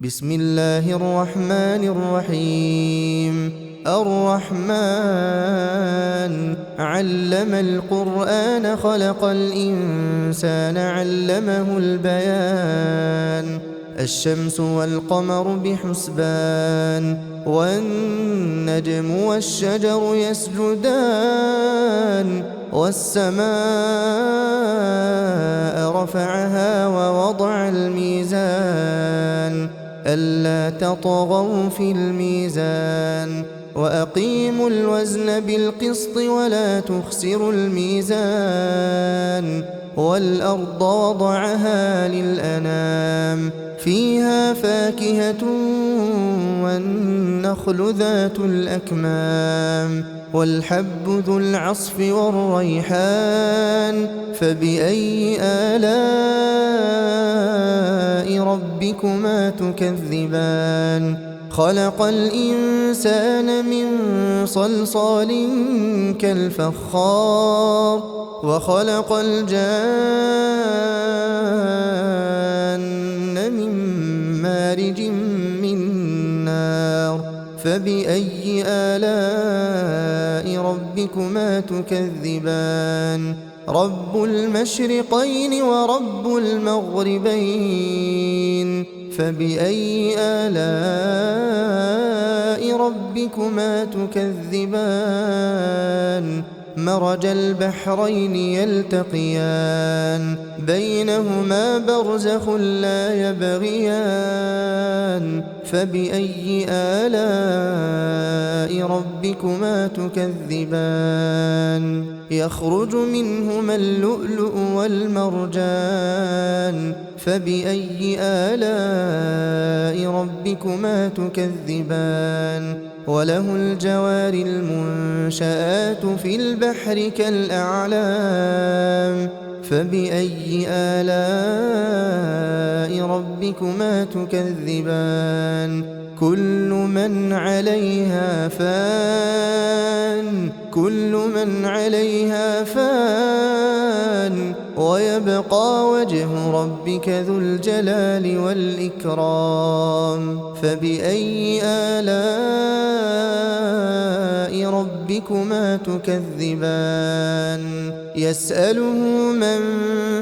بسم الله الرحمن الرحيم. الرحمن علم القرآن خلق الإنسان علمه البيان. الشمس والقمر بحسبان والنجم والشجر يسجدان والسماء رفعها ووضع الميزان ألا تطغوا في الميزان وأقيموا الوزن بالقسط ولا تخسروا الميزان والأرض وضعها للأنام فيها فاكهة والنخل ذات الأكمام والحب ذو العصف والريحان فبأي آلاء ربكما تكذبان خلق الإنسان من صلصال كالفخار وخلق الجان من مارج من نار فبأي آلاء ربكما تكذبان رب المشرقين ورب المغربين فبأي آلاء ربكما تكذبان مرج البحرين يلتقيان بينهما برزخ لا يبغيان فبأي آلاء ربكما تكذبان يخرج منهما اللؤلؤ والمرجان فبأي آلاء ربكما تكذبان وله الجوار المنشآت في البحر كالأعلام فبأي آلاء ربكما تكذبان كل من عليها فان ويبقى وجه ربك ذو الجلال والإكرام فبأي آلاء ربكما تكذبان يسأله من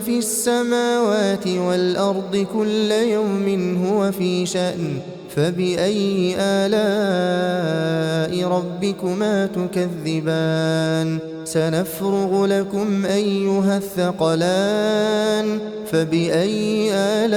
في السماوات والأرض كل يوم هو في شأن فبأي آلاء ربكما تكذبان سنفرغ لكم أيها الثقلان فبأي آلاء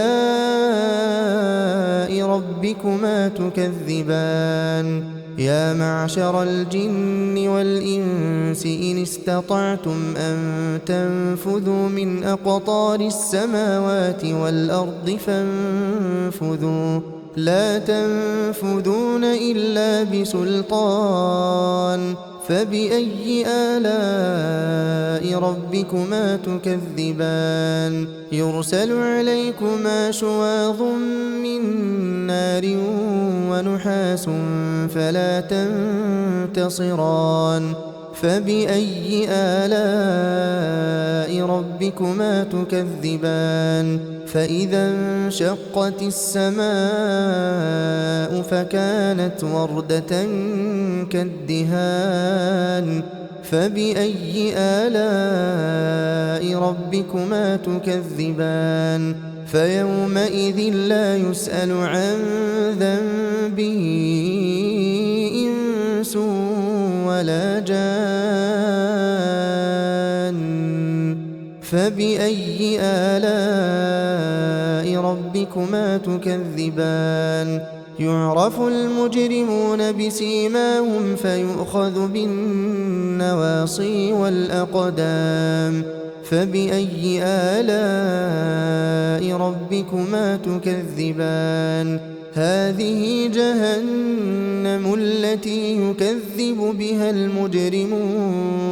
ربكما تكذبان يا معشر الجن والإنس إن استطعتم أن تنفذوا من أقطار السماوات والأرض فانفذوا لا تنفذون إلا بسلطان فبأي آلاء ربكما تكذبان يرسل عليكما شواظ من نار ونحاس فلا تنتصران فبأي آلاء ربكما تكذبان فإذا انشقت السماء فكانت وردة كالدهان فبأي آلاء ربكما تكذبان فيومئذ لا يسأل عن ذنبه إنس ولا جان فبأي آلاء ربكما تكذبان يعرف المجرمون بسيماهم فيؤخذ بالنواصي والأقدام فبأي آلاء ربكما تكذبان هذه جهنم التي يكذب بها المجرمون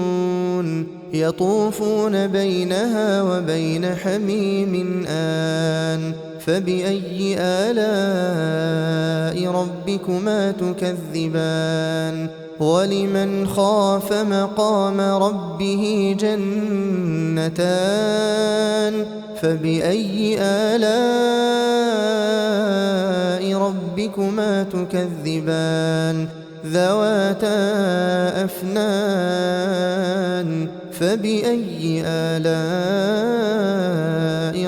يطوفون بينها وبين حميم آن فبأي آلاء ربكما تكذبان ولمن خاف مقام ربه جنتان فبأي آلاء ربكما تكذبان ذواتا أفنان فبأي آلاء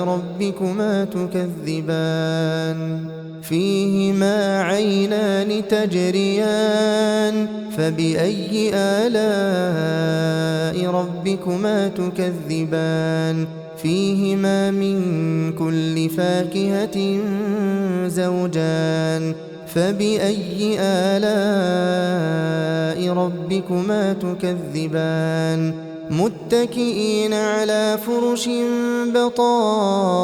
ربكما تكذبان فيهما عينان تجريان فبأي آلاء ربكما تكذبان فيهما من كل فاكهة زوجان فبأي آلاء ربكما تكذبان متكئين على فرش بطائنها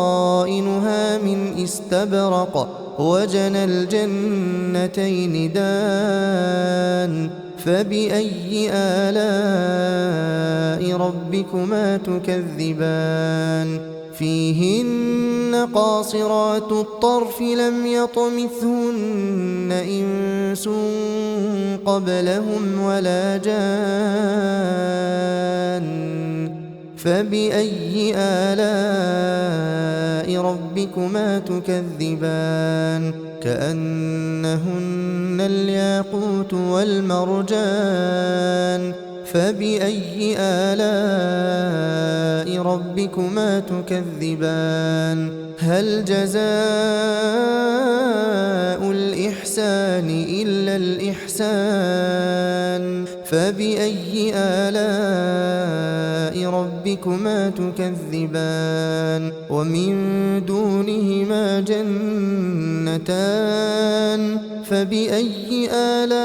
من استبرق وجنى الجنتين دان فبأي آلاء ربكما تكذبان فيهن قاصرات الطرف لم يطمثهن إنس قبلهم ولا جان فبأي آلاء ربكما تكذبان كأنهن الياقوت والمرجان فبأي آلاء ربكما تكذبان هل جزاء الإحسان إلا الإحسان فبأي آلاء ربكما تكذبان ومن دونهما جنتان فبأي آلاء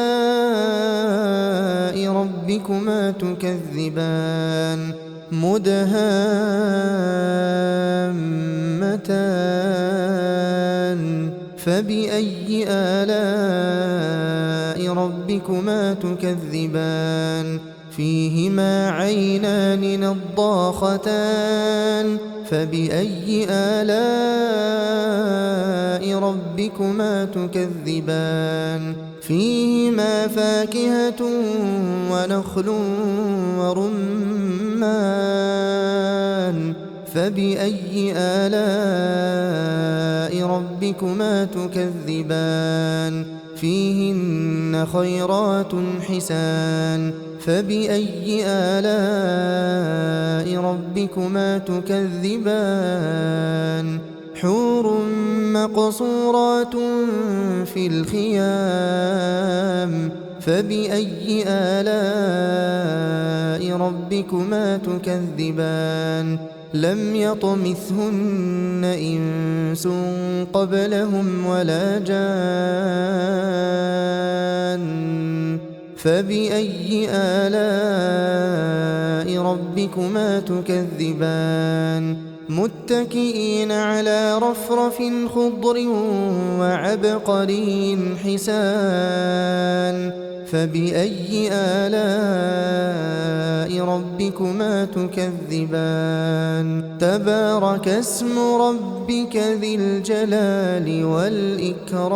ربكما تكذبان مدهامتان فبأي آلاء ربكما تكذبان فيهما عينان نضاختان فبأي آلاء ربكما تكذبان فيهما فاكهة ونخل ورمان فبأي آلاء ربكما تكذبان فيهن خيرات حسان فبأي آلاء ربكما تكذبان حور مقصورات في الخيام فبأي آلاء ربكما تكذبان لم يطمثهن إنس قبلهم ولا جان فبأي آلاء ربكما تكذبان متكئين على رفرف خضر وعبقري حسان فبأي آلاء ربكما تكذبان تبارك اسم ربك ذي الجلال والإكرام